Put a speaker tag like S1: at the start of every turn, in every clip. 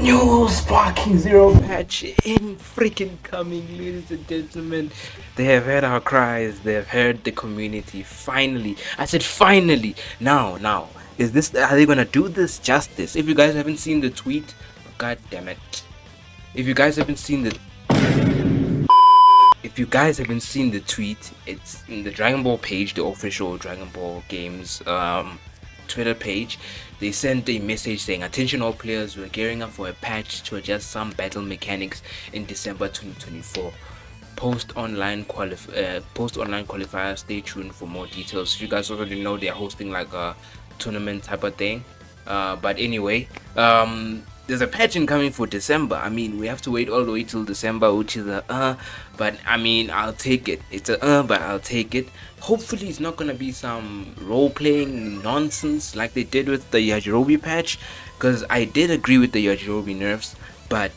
S1: New Sparking Zero patch in freaking coming, ladies and gentlemen. They have heard our cries, they have heard the community. Finally, I said finally. Now, is this? Are they gonna do this justice? If you guys haven't seen the tweet, god damn it. If you guys haven't seen the if you guys haven't seen the tweet, it's in the Dragon Ball page, the official Dragon Ball games Twitter page. They sent a message saying, "Attention all players, we're gearing up for a patch to adjust some battle mechanics in December 2024. Post online qualifier. Stay tuned for more details." You guys already know they're hosting like a tournament type of thing. But anyway, there's a patch incoming for December. I mean, we have to wait all the way till December, which is but I mean, I'll take it. It's but I'll take it. Hopefully, it's not gonna be some role-playing nonsense like they did with the Yajirobe patch, because I did agree with the Yajirobe nerfs, but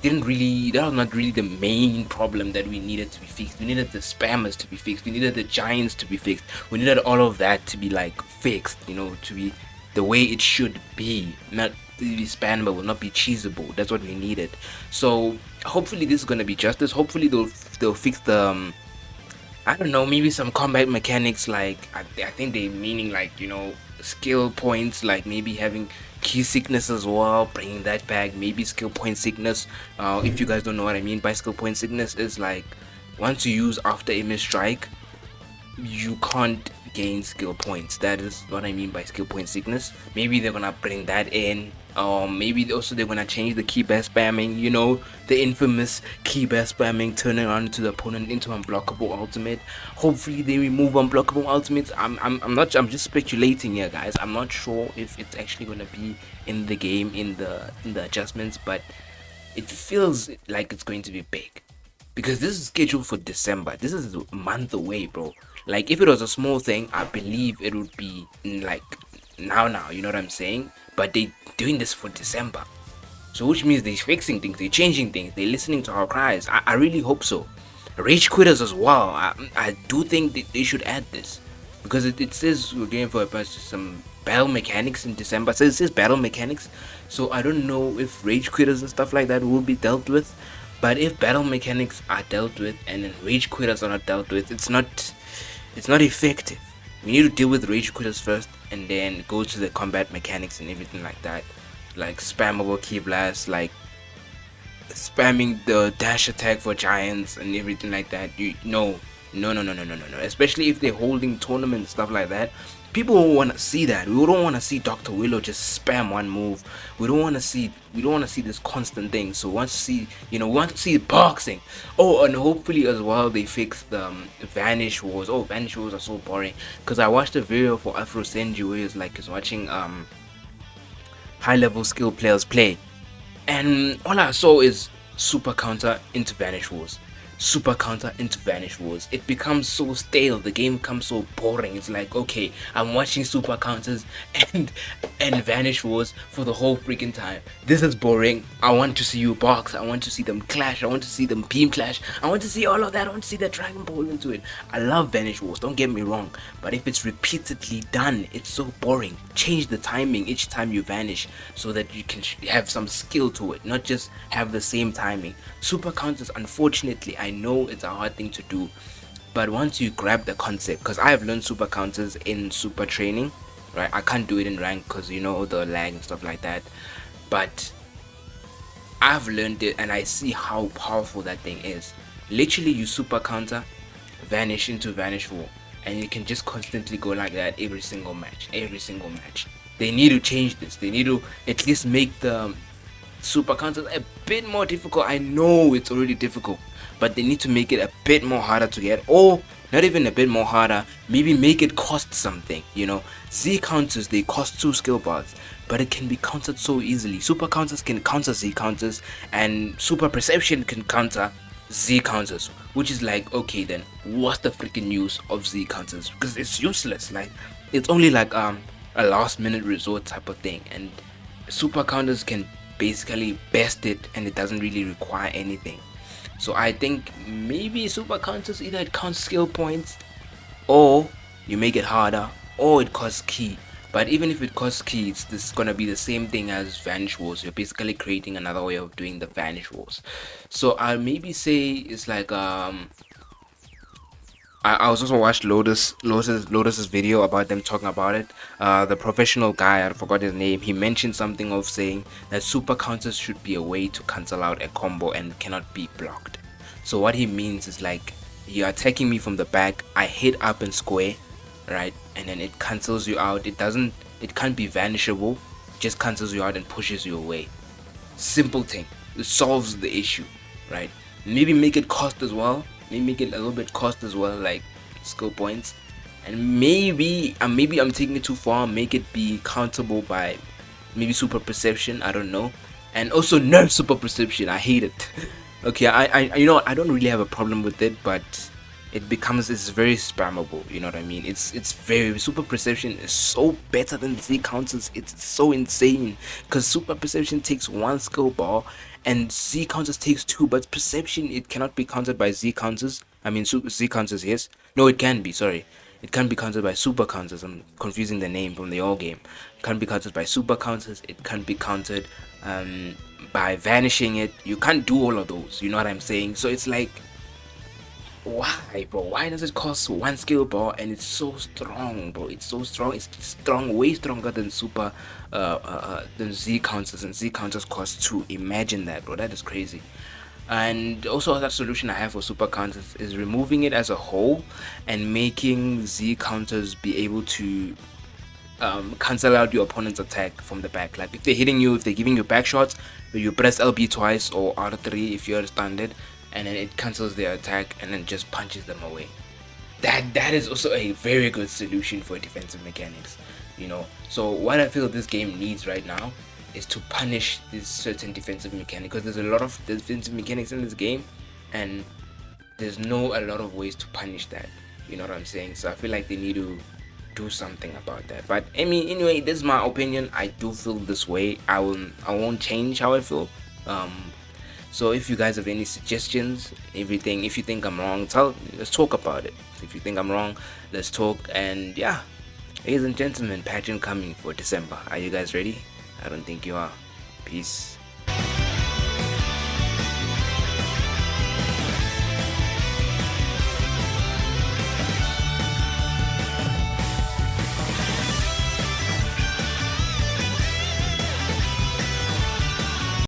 S1: that was not really the main problem that we needed to be fixed. We needed the spammers to be fixed. We needed the giants to be fixed. We needed all of that to be like fixed, to be the way it should be. Not to be spammable, not be cheesable. That's what we needed. So hopefully this is gonna be justice. Hopefully they'll fix the I don't know, maybe some combat mechanics, like I think they meaning like skill points, like maybe having key sickness as well, bringing that back. Maybe skill point sickness. If you guys don't know what I mean by skill point sickness, is like once you use after a missed strike, you can't gain skill points. That is what I mean by skill point sickness. Maybe they're gonna bring that in. Maybe also they're gonna change the key bear spamming. The infamous key bear spamming, turning around to the opponent into unblockable ultimate. Hopefully they remove unblockable ultimates. I'm not. I'm just speculating here, guys. I'm not sure if it's actually gonna be in the game in the adjustments, but it feels like it's going to be big, because this is scheduled for December. This is a month away, bro. Like, if it was a small thing, I believe it would be like now, you know what I'm saying? But they doing this for December. So which means they're fixing things, they're changing things, they're listening to our cries. I really hope so. Rage quitters as well. I do think that they should add this, because it says we're going for some battle mechanics in December. So it says battle mechanics. So I don't know if rage quitters and stuff like that will be dealt with. But if battle mechanics are dealt with and then rage quitters are not dealt with, it's not effective. We need to deal with rage quitters first, and then go to the combat mechanics and everything like that, like spammable key blasts, like spamming the dash attack for giants and everything like that. No, especially if they're holding tournaments, stuff like that. People don't want to see that. We don't want to see Dr. Willow just spam one move. We don't want to see this constant thing. So we want to see, we want to see boxing. Oh, and hopefully as well they fix the Vanish Wars. Oh, Vanish Wars are so boring, because I watched a video for Afro Senju where he's watching high level skill players play, and all I saw is super counter into Vanish Wars. Super counter into Vanish Wars. It becomes so stale. The game becomes so boring. It's like, okay, I'm watching super counters and Vanish Wars for the whole freaking time. This is boring. I want to see you box. I want to see them clash. I want to see them beam clash. I want to see all of that. I want to see the Dragon Ball into it. I love Vanish Wars, don't get me wrong, but if it's repeatedly done, it's so boring. Change the timing each time you vanish, so that you can have some skill to it, not just have the same timing. Super counters, unfortunately, I know it's a hard thing to do, but once you grab the concept, because I have learned super counters in super training, right? I can't do it in rank because the lag and stuff like that, but I've learned it and I see how powerful that thing is. Literally, you super counter, vanish into Vanish War, and you can just constantly go like that every single match. They need to change this. They need to at least make the super counters a bit more difficult. I know it's already difficult, but they need to make it a bit more harder to get, or not even a bit more harder, maybe make it cost something. Z counters, they cost 2 skill bars, but it can be countered so easily. Super counters can counter Z counters, and super perception can counter Z counters, which is like, okay, then what's the freaking use of Z counters? Because it's useless. Like, it's only like a last minute resort type of thing, and super counters can basically best it, and it doesn't really require anything. So I think maybe super counters, either it counts skill points, or you make it harder, or it costs key. But even if it costs keys, this is gonna be the same thing as Vanish Wars. You're basically creating another way of doing the Vanish Wars. So I'll maybe say it's like I was also watched Lotus's video about them talking about it. The professional guy, I forgot his name, he mentioned something of saying that super counters should be a way to cancel out a combo and cannot be blocked. So what he means is like you're attacking me from the back, I hit up and square, right, and then it cancels you out. It can't be vanishable, just cancels you out and pushes you away. Simple thing. It solves the issue, right? Maybe make it cost as well. Maybe make it a little bit cost as well, like skill points. And maybe I'm taking it too far. Make it be countable by maybe super perception. I don't know. And also nerf super perception. I hate it. Okay, I you know I don't really have a problem with it, but it's very spammable. You know what I mean? It's very super perception is so better than Z counters. It's so insane because super perception takes one skill bar and Z counters takes two, but perception it cannot be countered by Z counters. I mean Z counters, yes. No, it can be. Sorry, it can be countered by super counters. I'm confusing the name from the old game. It can be countered by super counters. It can be countered by vanishing it. You can't do all of those. You know what I'm saying? So it's like, why, bro? Why does it cost one skill bar and it's so strong, bro? It's so strong. It's strong, way stronger than super, than Z counters, and Z counters cost two. Imagine that, bro. That is crazy. And also, that solution I have for super counters is removing it as a whole and making Z counters be able to cancel out your opponent's attack from the back. Like if they're hitting you, if they're giving you back shots, you press LB twice or R3 if you're standard, and then it cancels their attack and then just punches them away. That is also a very good solution for defensive mechanics, you know. So what I feel this game needs right now is to punish this certain defensive mechanic, because there's a lot of defensive mechanics in this game and there's a lot of ways to punish that, you know what I'm saying. So I feel like they need to do something about that. But I mean, anyway, this is my opinion. I do feel this way. I won't change how I feel. So if you guys have any suggestions, everything, if you think I'm wrong, let's talk about it. If you think I'm wrong, let's talk. And yeah, ladies and gentlemen, pageant coming for December. Are you guys ready? I don't think you are. Peace.